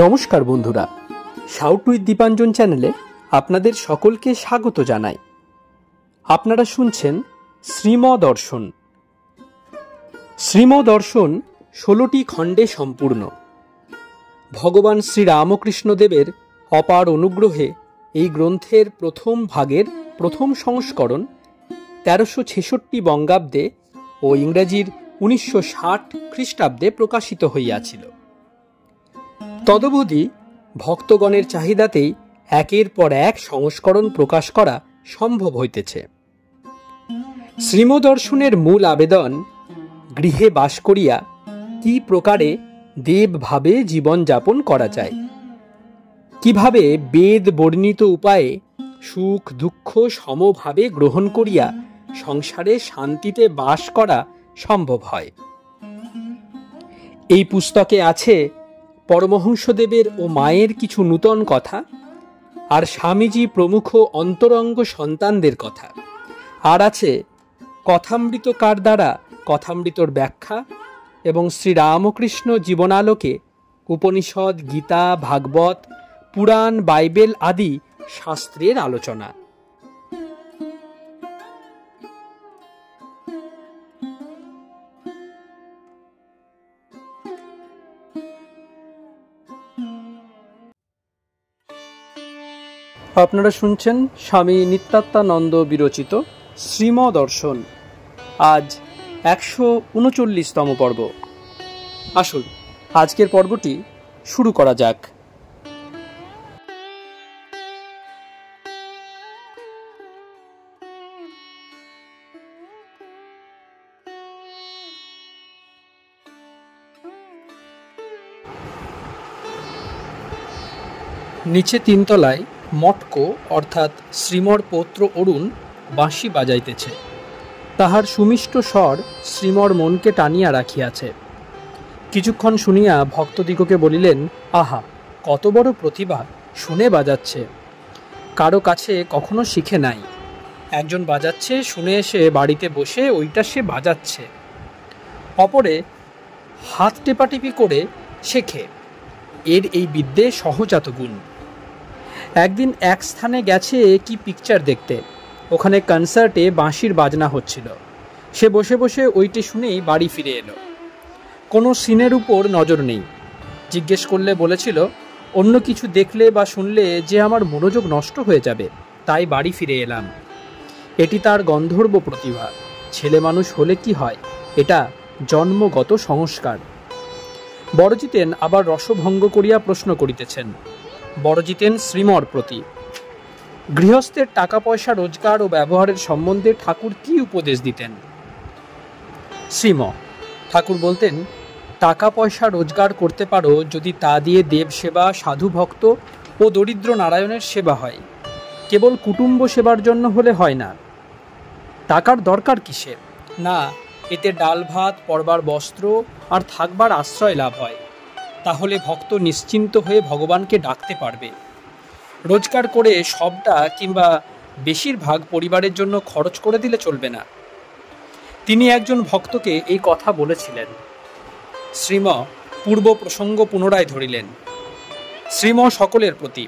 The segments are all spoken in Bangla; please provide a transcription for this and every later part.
নমস্কার বন্ধুরা, শাউট উইথ দীপাঞ্জন চ্যানেলে আপনাদের সকলকে স্বাগত জানাই। আপনারা শুনছেন শ্রীমদর্শন। শ্রীমদর্শন 16টি খণ্ডে সম্পূর্ণ। ভগবান শ্রীরামকৃষ্ণদেবের অপার অনুগ্রহে এই গ্রন্থের প্রথম ভাগের প্রথম সংস্করণ 1366 বঙ্গাব্দে ও ইংরেজির 1960 খ্রিস্টাব্দে প্রকাশিত হইয়াছিল। তদবধি ভক্তগণের চাহিদাতেই একের পর এক সংস্করণ প্রকাশ করা সম্ভব হইতেছে। শ্রীমদর্শনের মূল আবেদন, গৃহে বাস করিয়া কি প্রকারে দেবভাবে জীবনযাপন করা যায়, কিভাবে বেদ বর্ণিত উপায়ে সুখ দুঃখ সমভাবে গ্রহণ করিয়া সংসারে শান্তিতে বাস করা সম্ভব হয়। এই পুস্তকে আছে পরমহংসদেবের ও মায়ের কিছু নূতন কথা, আর স্বামীজি প্রমুখ অন্তরঙ্গ সন্তানদের কথা, আর আছে কথামৃতকার দ্বারা কথামৃতর ব্যাখ্যা এবং শ্রীরামকৃষ্ণ জীবনালোকে উপনিষদ, গীতা, ভাগবত, পুরাণ, বাইবেল আদি শাস্ত্রের আলোচনা। আপনারা শুনছেন স্বামী নিত্যাত্মানন্দ বিরচিত শ্রীমদর্শন। আজ 139তম পর্ব। আসুন আজকের পর্বটি শুরু করা যাক। নিচে তিনতলায় মটকো অর্থাৎ শ্রীমর পৌত্র অরুণ বাঁশি বাজাইতেছে। তাহার সুমিষ্ট স্বর শ্রীমর মনকে টানিয়া রাখিয়াছে। কিছুক্ষণ শুনিয়া ভক্তদিগকে বলিলেন, আহা, কত বড় প্রতিভা, শুনে বাজাচ্ছে, কারো কাছে কখনো শিখে নাই। একজন বাজাচ্ছে, শুনে এসে বাড়িতে বসে ওইটা সে বাজাচ্ছে। অপরে হাত টেপাটিপি করে শেখে। এর এই বিদ্যে সহজাত গুণ। একদিন এক স্থানে গেছে কি পিকচার দেখতে। ওখানে কনসার্টে বাঁশির বাজনা হচ্ছিল। সে বসে বসে ওইটি শুনেই বাড়ি ফিরে এলো। কোনো সিনের উপর নজর নেই। জিজ্ঞেস করলে বলেছিল, অন্য কিছু দেখলে বা শুনলে যে আমার মনোযোগ নষ্ট হয়ে যাবে, তাই বাড়ি ফিরে এলাম। এটি তার গন্ধর্ব প্রতিভা। ছেলে মানুষ হলে কি হয়, এটা জন্মগত সংস্কার। বড়জিতেন আবার রসভঙ্গ করিয়া প্রশ্ন করিতেছেন। বড়জিতেন শ্রীমর প্রতি গৃহস্থের টাকা পয়সা রোজগার ও ব্যবহারের সম্বন্ধে ঠাকুর কি উপদেশ দিতেন? শ্রীম ঠাকুর বলতেন, টাকা পয়সা রোজগার করতে পারো যদি তা দিয়ে দেব সেবা, সাধু ভক্ত ও দরিদ্র নারায়ণের সেবা হয়। কেবল কুটুম্ব সেবার জন্য হলে হয় না। টাকার দরকার কিসের? না, এতে ডাল ভাত, পরবার বস্ত্র আর থাকবার আশ্রয় লাভ হয়। তাহলে ভক্ত নিশ্চিন্ত হয়ে ভগবানকে ডাকতে পারবে। রোজগার করে সবটা কিংবা বেশিরভাগ পরিবারের জন্য খরচ করে দিলে চলবে না। তিনি একজন ভক্তকে এই কথা বলেছিলেন। শ্রীম পূর্ব প্রসঙ্গ পুনরায় ধরিলেন। শ্রীম সকলের প্রতি।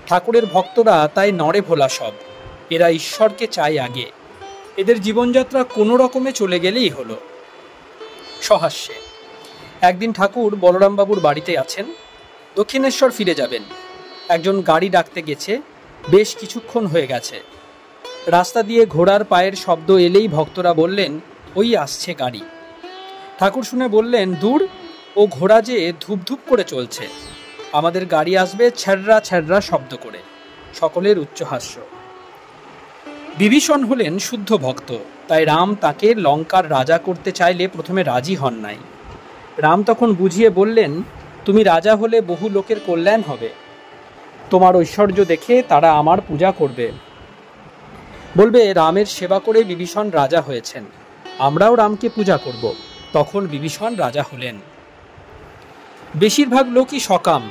ঠাকুরের ভক্তরা তাই নরে ভোলা সব। এরা ঈশ্বরকে চায় আগে। এদের জীবনযাত্রা কোনো রকমে চলে গেলেই হলো। সহাস্যে একদিন ঠাকুর বলরামবাবুর বাড়িতে আছেন। দক্ষিণেশ্বর ফিরে যাবেন। একজন গাড়ি ডাকতে গেছে। বেশ কিছুক্ষণ হয়ে গেছে। রাস্তা দিয়ে ঘোড়ার পায়ের শব্দ এলেই ভক্তরা বললেন, ওই আসছে গাড়ি। ঠাকুর শুনে বললেন, দূর, ও ঘোড়া যে ধূপ ধূপ করে চলছে। আমাদের গাড়ি আসবে ছ্যাড়রা ছ্যাড়রা শব্দ করে। সকলের উচ্চহাস্য। বিভীষণ হলেন শুদ্ধ ভক্ত, তাই রাম তাকে লঙ্কার রাজা করতে চাইলে প্রথমে রাজি হন নাই। রাম তখন বুঝিয়ে বললেন, তুমি রাজা হলে বহু লোকের কল্যাণ হবে। তোমার ঐশ্বর্য দেখে তারা আমার পূজা করবে। বলবে, রামের সেবা করে বিভীষণ রাজা হয়েছেন, আমরাও রামকে পূজা করব। তখন বিভীষণ রাজা হলেন। বেশিরভাগ লোকই সকাম।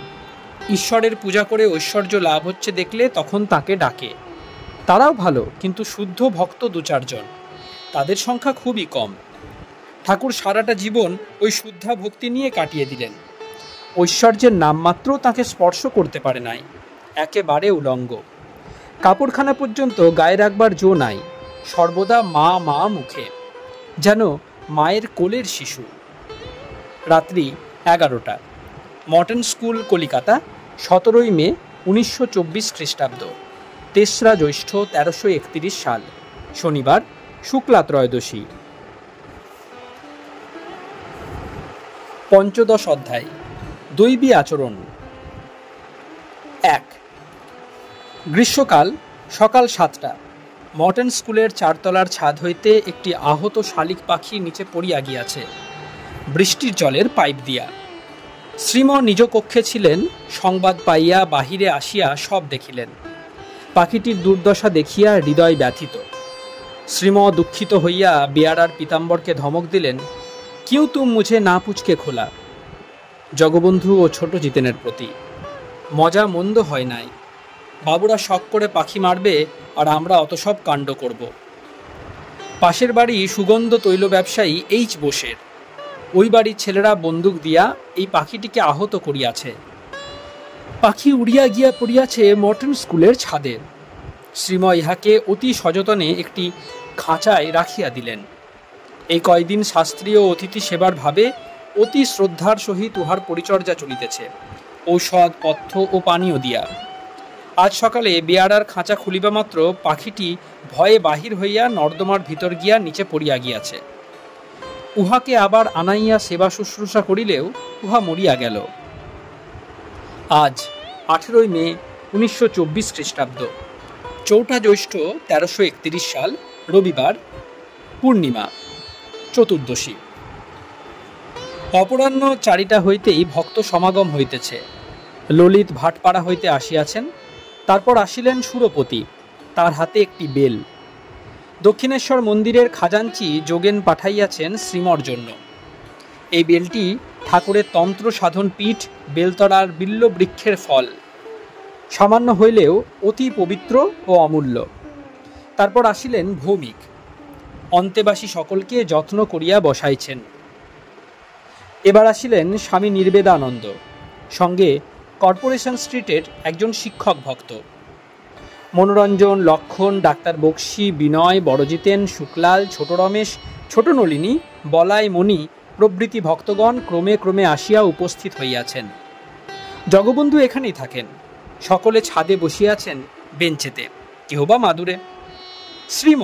ঈশ্বরের পূজা করে ঐশ্বর্য লাভ হচ্ছে দেখলে তখন তাকে ডাকে। তারাও ভালো, কিন্তু শুদ্ধ ভক্ত 2-4 জন। তাদের সংখ্যা খুবই কম। ঠাকুর সারাটা জীবন ওই শুদ্ধা ভক্তি নিয়ে কাটিয়ে দিলেন। ঐশ্বর্যের নামমাত্র তাকে স্পর্শ করতে পারে নাই, একেবারে উলঙ্গ। কাপড়খানা পর্যন্ত গায়ে রাখবার জো নাই, সর্বদা মা মা মুখে, যেন মায়ের কোলের শিশু। রাত্রি 11টা। মর্টন স্কুল, কলিকাতা, 17 মে 1924 খ্রিস্টাব্দ, 3রা জ্যৈষ্ঠ 1331 সাল, শনিবার, শুক্লা ত্রয়োদশী। পঞ্চদশ অধ্যায়, দৈবী আচরণ। 1। গ্রীষ্মকাল, সকাল 7টা। মর্টন স্কুলের 4তলার ছাদ হইতে একটি আহত শালিক পাখি নিচে পড়িয়া গিয়াছে, বৃষ্টির জলের পাইপ দিয়া। শ্রীম নিজ কক্ষে ছিলেন, সংবাদ পাইয়া বাহিরে আসিয়া সব দেখিলেন। পাখিটির দুর্দশা দেখিয়া হৃদয় ব্যথিত। শ্রীম দুঃখিত হইয়া বেয়ারার পীতাম্বরকে ধমক দিলেন, কিউ তুম মুঝে না পুচকে খোলা। জগবন্ধু ও ছোট জিতেনের প্রতি, মজা মন্দ হয় নাই, বাবুরা শখ করে পাখি মারবে আর আমরা অত সব কাণ্ড করব। পাশের বাড়ি সুগন্ধ তৈল ব্যবসায়ী এইচ বোসের, ওই বাড়ির ছেলেরা বন্দুক দিয়া এই পাখিটিকে আহত করিয়াছে। পাখি উড়িয়া গিয়া পড়িয়াছে মর্টন স্কুলের ছাদে। শ্রীম ইহাকে অতি সযতনে একটি খাঁচায় রাখিয়া দিলেন। এই কয়দিন শাস্ত্রীয় অতিথি সেবার ভাবে অতি শ্রদ্ধার সহিত উহার পরিচর্যা চলিতেছে, ঔষধ পথ্য ও পানীয় দিয়া। আজ সকালে বেয়ারার খাঁচা খুলিবা মাত্র পাখিটি ভয়ে বাহির হইয়া নর্দমার ভিতর গিয়া নিচে পড়িয়া গিয়াছে। উহাকে আবার আনাইয়া সেবা শুশ্রূষা করিলেও উহা মরিয়া গেল। আজ 18 মে 1924 খ্রিস্টাব্দ, 4ঠা জ্যৈষ্ঠ 1331 সাল, রবিবার, পূর্ণিমা, চতুর্দশী। অপরাহ্ন 4টা হইতেই ভক্ত সমাগম হইতেছে। ললিত ভাটপাড়া হইতে আসিয়াছেন। তারপর আসিলেন সুরপতি, তার হাতে একটি বেল। দক্ষিণেশ্বর মন্দিরের খাজাঞ্চি যোগেন পাঠাইয়াছেন শ্রীমর জন্য। এই বেলটি ঠাকুরের তন্ত্র সাধন পীঠ বেলতলার বিল্ল বৃক্ষের ফল, সামান্য হইলেও অতি পবিত্র ও অমূল্য। তারপর আসিলেন ভৌমিক, অন্তেবাসী সকলকে যত্ন করিয়া বসাইছেন। এবার আসিলেন স্বামী নির্বেদানন্দ, সঙ্গে কর্পোরেশন স্ট্রিটের একজন শিক্ষক ভক্ত। মনোরঞ্জন, লক্ষণ, ডাক্তার বক্সি, বিনয়, বড়জিতেন, শুক্লাল, ছোট রমেশ, ছোট নলিনী, বলাই, মণি প্রভৃতি ভক্তগণ ক্রমে ক্রমে আসিয়া উপস্থিত হইয়াছেন। জগবন্ধু এখানেই থাকেন। সকলে ছাদে বসিয়াছেন বেঞ্চেতে, কেহ বা মাদুরে। শ্রীম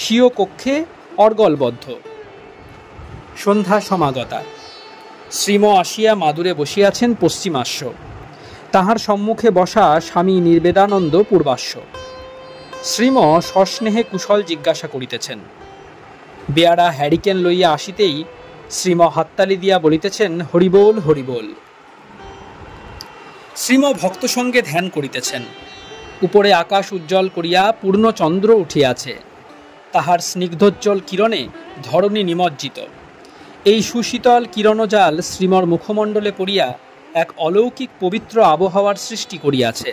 স্বীয় কক্ষে অর্গলবদ্ধ। সন্ধ্যা সমাগতা। শ্রীম আসিয়া মাদুরে বসিয়াছেন পশ্চিমাস্য, তাহার সম্মুখে বসা স্বামী নির্বেদানন্দ পূর্বাস্য। শ্রীম সস্নেহে কুশল জিজ্ঞাসা করিতেছেন। বেয়ারা হ্যারিকেন লইয়া আসিতেই শ্রীম হাততালি দিয়া বলিতেছেন, হরিবোল হরিবোল। শ্রীম ভক্ত সঙ্গে ধ্যান করিতেছেন। উপরে আকাশ উজ্জ্বল করিয়া পূর্ণ চন্দ্র উঠিয়াছে, তাহার স্নিগ্ধোজ্জ্বল কিরণে ধরণী নিমজ্জিত। এই সুশীতল কিরণজাল শ্রীমর মুখমণ্ডলে পড়িয়া এক অলৌকিক পবিত্র আবহাওয়ার সৃষ্টি করিয়াছে।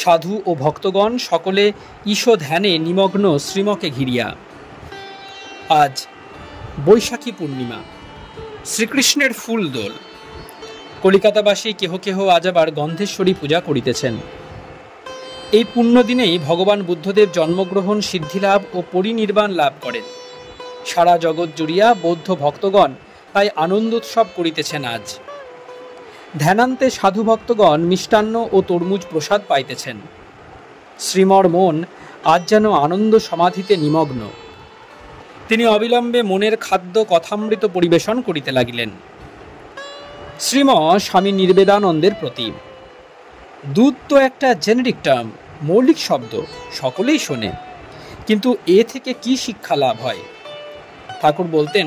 সাধু ও ভক্তগণ সকলে ঈশ ধ্যানে নিমগ্ন শ্রীমকে ঘিরিয়া। আজ বৈশাখী পূর্ণিমা, শ্রীকৃষ্ণের ফুল দোল। কলিকাতাবাসী কেহ কেহ আজ আবার গন্ধেশ্বরী পূজা করিতেছেন। এই পুণ্যদিনেই ভগবান বুদ্ধদেব জন্মগ্রহণ, সিদ্ধিলাভ ও পরিনির্বাণ লাভ করেন। সারা জগৎ জুড়িয়া বৌদ্ধ ভক্তগণ তাই আনন্দোৎসব করিতেছেন। আজ ধ্যানান্তে সাধু ভক্তগণ মিষ্টান্ন ও তরমুজ প্রসাদ পাইতেছেন। শ্রীমর মন আজ যেন আনন্দ সমাধিতে নিমগ্ন। তিনি অবিলম্বে মনের খাদ্য কথামৃত পরিবেশন করিতে লাগিলেন। শ্রীম স্বামী নির্বেদানন্দের প্রতি, দুধ তো একটা জেনেরিক টার্ম, মৌলিক শব্দ, সকলেই শোনে, কিন্তু এ থেকে কি শিক্ষা লাভ হয়? ঠাকুর বলতেন,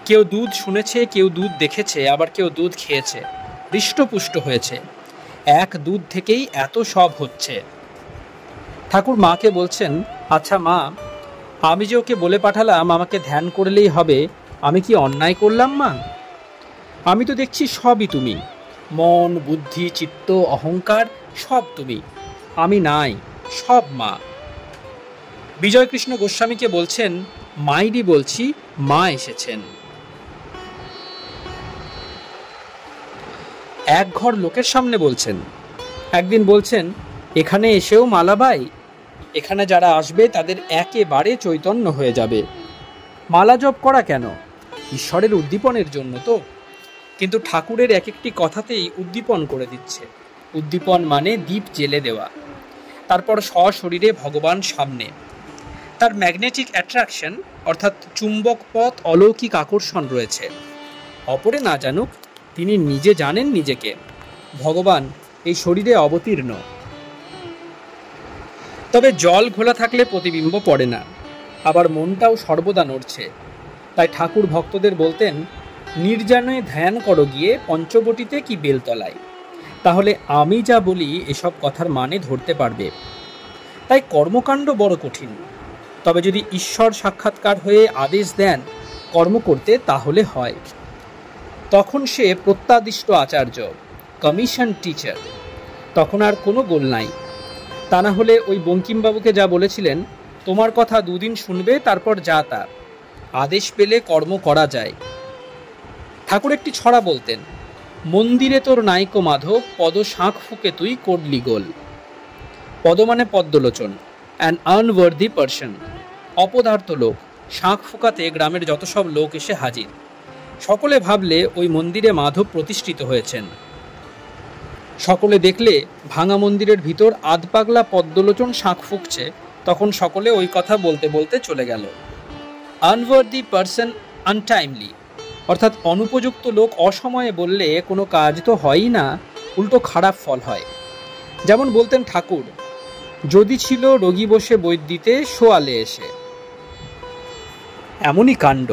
কেউ দুধ শুনেছে, কেউ দুধ দেখেছে, আবার কেউ দুধ খেয়েছে, হৃষ্টপুষ্ট হয়েছে। এক দুধ থেকেই এত সব হচ্ছে। ঠাকুর মাকে বলছেন, আচ্ছা মা, আমি যে ওকে বলে পাঠালাম আমাকে ধ্যান করলেই হবে, আমি কি অন্যায় করলাম মা? আমি তো দেখছি সবই তুমি, মন, বুদ্ধি, চিত্ত, অহংকার সব তুমি, আমি নাই, সব মা। বিজয়কৃষ্ণ গোস্বামীকে বলছেন, মাইরি বলছি, মা এসেছেন। এক ঘর লোকের সামনে বলছেন। একদিন বলছেন, এখানে এসেও মালাবাই, এখানে যারা আসবে তাদের একেবারে চৈতন্য হয়ে যাবে। মালা জপ করা কেন? ঈশ্বরের উদ্দীপনের জন্য তো। কিন্তু ঠাকুরের এক একটি কথাতেই উদ্দীপন করে দিচ্ছে। উদ্দীপন মানে দীপ জেলে দেওয়া, তারপর সশরীরে ভগবান সামনে। তার ম্যাগনেটিক অ্যাট্রাকশন অর্থাৎ চুম্বক পথ অলৌকিক আকর্ষণ রয়েছে। অপরে না জানুক, তিনি নিজে জানেন নিজেকে। ভগবান এই শরীরে অবতীর্ণ। তবে জল ঘোলা থাকলে প্রতিবিম্ব পড়ে না, আবার মনটাও সর্বদা নড়ছে। তাই ঠাকুর ভক্তদের বলতেন, নির্জনে ধ্যান করো গিয়ে পঞ্চবটিতে কি বেলতলায়, তাহলে আমি যা বলি এসব কথার মানে ধরতে পারবে। তাই কর্মকাণ্ড বড় কঠিন, তবে যদি ঈশ্বর সাক্ষাৎকার হয়ে আদেশ দেন কর্ম করতে, তাহলে হয়। তখন সে প্রত্যাদিষ্ট আচার্য, কমিশন টিচার। তখন আর কোনো গোল নাই। তা না হলে ওই বঙ্কিমবাবুকে যা বলেছিলেন, তোমার কথা দুদিন শুনবে, তারপর যা তা, আদেশ পেলে কর্ম করা যায়। ঠাকুর একটি ছড়া বলতেন, মন্দিরে তোর নাইকো মাধব, পদ শাঁখ ফুকে তুই করলি গোল। পদ মানে পদ্মলোচন, অ্যান আনওয়ার্দি পার্সন, অপদার্থ লোক। শাঁখ ফুকাতে গ্রামের যত সব লোক এসে হাজির। সকলে ভাবলে ওই মন্দিরে মাধব প্রতিষ্ঠিত হয়েছেন। সকলে দেখলে ভাঙা মন্দিরের ভিতর আধপাগলা পদ্মলোচন শাঁখ ফুঁকছে, তখন সকলে ওই কথা বলতে বলতে চলে গেল। আনওয়ার্দি পার্সন আনটাইমলি, অর্থাৎ অনুপযুক্ত লোক অসময়ে বললে কোনো কাজ তো হয়ই না, উল্টো খারাপ ফল হয়। যেমন বলতেন ঠাকুর, যদি ছিল রোগী বসে বৈদ্য দিতে শোয়ালে এসে। এমনই কাণ্ড।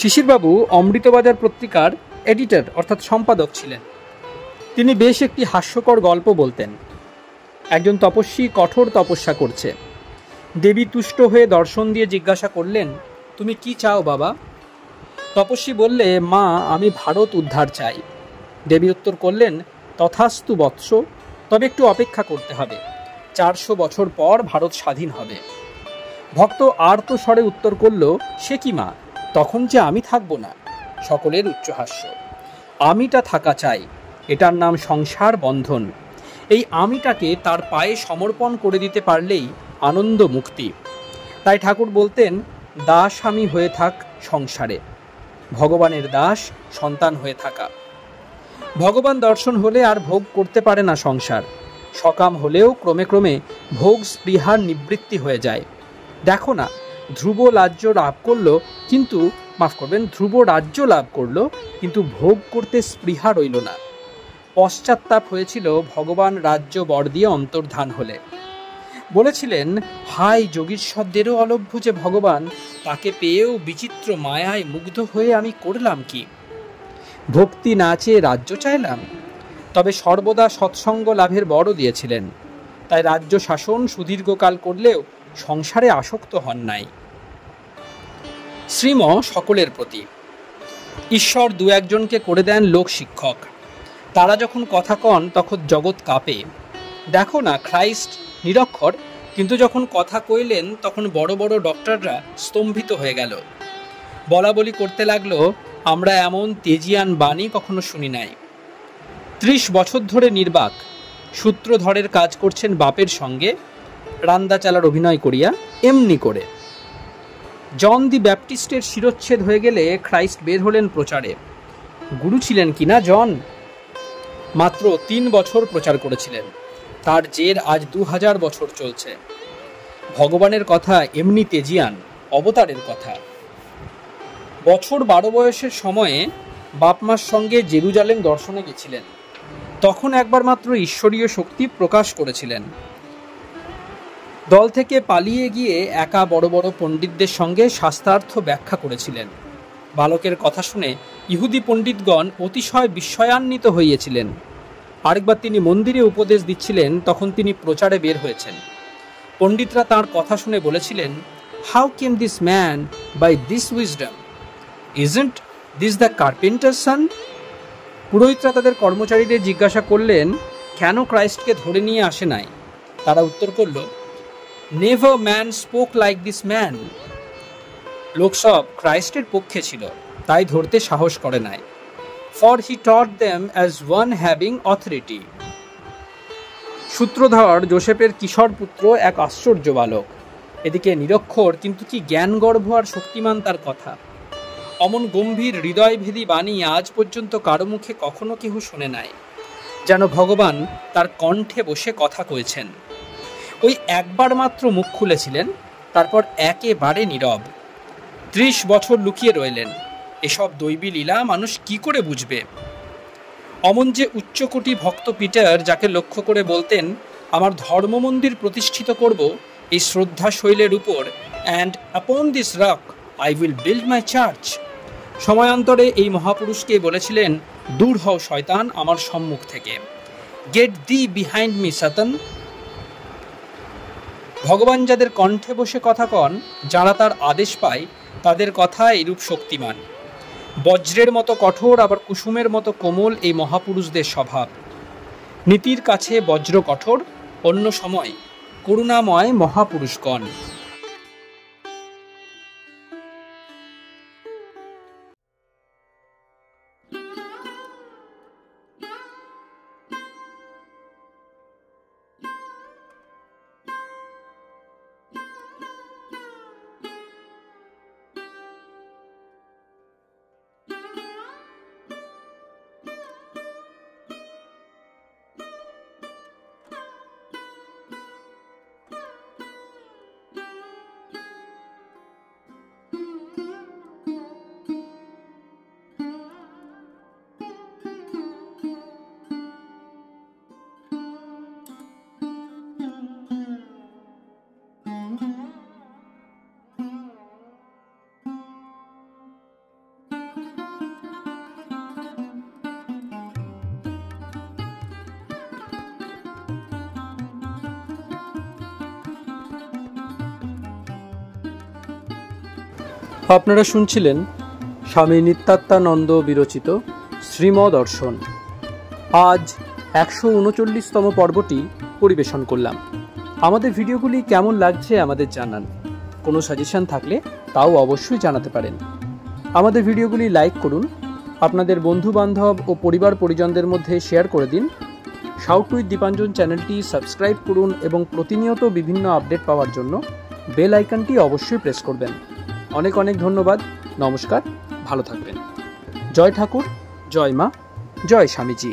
শিশিরবাবু অমৃতবাজার পত্রিকার এডিটর অর্থাৎ সম্পাদক ছিলেন। তিনি বেশ একটি হাস্যকর গল্প বলতেন। একজন তপস্বী কঠোর তপস্যা করছে। দেবী তুষ্ট হয়ে দর্শন দিয়ে জিজ্ঞাসা করলেন, তুমি কি চাও বাবা? তপস্বী বললে, মা, আমি ভারত উদ্ধার চাই। দেবী উত্তর করলেন, তথাস্তু বৎস, তবে একটু অপেক্ষা করতে হবে, 400 বছর পর ভারত স্বাধীন হবে। ভক্ত আর্ত স্বরে উত্তর করল, সে কি মা, তখন যে আমি থাকবো না। সকলের উচ্চহাস্য। আমিটা থাকা চাই, এটার নাম সংসার বন্ধন। এই আমিটাকে তার পায়ে সমর্পণ করে দিতে পারলেই আনন্দ মুক্তি। তাই ঠাকুর বলতেন, দাস আমি হয়ে থাক সংসারে। ভগবানের দাস সন্তান হয়ে থাকা। ভগবান দর্শন হলে আর ভোগ করতে পারে না সংসার। সকাম হলেও ক্রমে ক্রমে ভোগ স্পৃহার নিবৃত্তি হয়ে যায়। দেখো না, ধ্রুব রাজ্য লাভ করলো, কিন্তু ভোগ করতে স্পৃহা রইল না। পশ্চাত্তাপ হয়েছিল ভগবান রাজ্য বর দিয়ে অন্তর্ধান হলে। বলেছিলেন, হাই যোগীশ্বরদেরও অলভ্য যে ভগবান, তাকে পেয়েও বিচিত্র মায়ায় মুগ্ধ হয়ে আমি করলাম কি? ভক্তি না চেয়ে রাজ্য চাইলাম। তবে সর্বদা সৎসঙ্গ লাভের বড় দিয়েছিলেন। তাই রাজ্য শাসন সুদীর্ঘকাল করলেও সংসারে আসক্ত হন নাই। শ্রীম সকলের প্রতি। ঈশ্বর দু একজনকে করে দেন লোক শিক্ষক। তারা যখন কথা কন তখন জগৎ কাঁপে। দেখো না, খ্রাইস্ট নিরক্ষর, কিন্তু যখন কথা কইলেন তখন বড় বড় ডক্টররা স্তম্ভিত হয়ে গেল। বলা বলি করতে লাগলো, আমরা এমন তেজিয়ান বাণী কখনো শুনি নাই। 30 বছর ধরে নির্বাক সূত্রধরের কাজ করছেন বাপের সঙ্গে, রান্দা চালার অভিনয় করিয়া এমনি করে। জন দি ব্যাপটিস্টের শিরচ্ছেদ হয়ে গেলে খ্রাইস্ট বের হলেন প্রচারে। গুরু ছিলেন কিনা জন? মাত্র 3 বছর প্রচার করেছিলেন। তার জের আজ 2000 বছর চলছে। ভগবানের কথা এমনি তেজিয়ান, অবতারের কথা। বছর 12 বয়সের সময়ে বাপমার সঙ্গে জেরুজালেম দর্শনে গেছিলেন। তখন একবার মাত্র ঈশ্বরীয় শক্তি প্রকাশ করেছিলেন। দল থেকে পালিয়ে গিয়ে একা বড় বড় পণ্ডিতদের সঙ্গে শাস্ত্রার্থ ব্যাখ্যা করেছিলেন। বালকের কথা শুনে ইহুদি পণ্ডিতগণ অতিশয় বিস্ময়ান্বিত হইয়াছিলেন। আরেকবার তিনি মন্দিরে উপদেশ দিচ্ছিলেন, তখন তিনি প্রচারে বের হয়েছেন। পণ্ডিতরা তাঁর কথা শুনে বলেছিলেন, how came this man by this wisdom? Isn't this the carpenter son? পুরোহিতরা তাদের কর্মচারীদের জিজ্ঞাসা করলেন, কেন ক্রাইস্টকে ধরে নিয়ে আসে নাই? তারা উত্তর করল, never man spoke like this man. লোক সব ক্রাইস্টের পক্ষে ছিল, তাই ধরতে সাহস করে নাই। for he taught them as one having authority. সূত্রধর যোসেফের কিশোর পুত্র এক আশ্চর্য বালক। এদিকে নিরক্ষর, কিন্তু কি জ্ঞানগর্ভ আর শক্তিমান তার কথা। অমন গম্ভীর হৃদয়ভেদী বাণী আজ পর্যন্ত কারো মুখে কখনো কেহ শোনে নাই, যেন ভগবান তার কণ্ঠে বসে কথা কয়েছেন। ওই একবার মাত্র মুখ খুলেছিলেন, তারপর একেবারে নীরব। 30 বছর লুকিয়ে রইলেন। এসব দৈবী লীলা মানুষ কি করে বুঝবে? অমন যে উচ্চকোটি ভক্ত পিটার, যাকে লক্ষ্য করে বলতেন, আমার ধর্মমন্দির প্রতিষ্ঠিত করব এই শ্রদ্ধা শৈলের উপর, and upon this rock I will build my church, সময়ান্তরে এই মহাপুরুষকে বলেছিলেন, দূর হও শয়তান আমার সম্মুখ থেকে, get thee behind me Satan. ভগবান যাদের কণ্ঠে বসে কথা কন, যারা তার আদেশ পায়, তাদের কথা এরূপ শক্তিমান। বজ্রের মতো কঠোর, আবার কুসুমের মতো কোমল এই মহাপুরুষদের স্বভাব। নীতির কাছে বজ্র কঠোর, অন্য সময় করুণাময় মহাপুরুষগণ। আপনারা শুনছিলেন স্বামী নিত্যাত্মানন্দ বিরচিত শ্রীমদর্শন। আজ 139তম পর্বটি পরিবেশন করলাম। আমাদের ভিডিওগুলি কেমন লাগছে আমাদের জানান। কোনো সাজেশন থাকলে তাও অবশ্যই জানাতে পারেন। আমাদের ভিডিওগুলি লাইক করুন, আপনাদের বন্ধু বান্ধব ও পরিবার পরিজনদের মধ্যে শেয়ার করে দিন। শাউট উইথ দীপাঞ্জন চ্যানেলটি সাবস্ক্রাইব করুন এবং প্রতিনিয়ত বিভিন্ন আপডেট পাওয়ার জন্য বেল আইকনটি অবশ্যই প্রেস করবেন। অনেক অনেক ধন্যবাদ। নমস্কার, ভালো থাকবেন। জয় ঠাকুর, জয় মা, জয় স্বামীজি।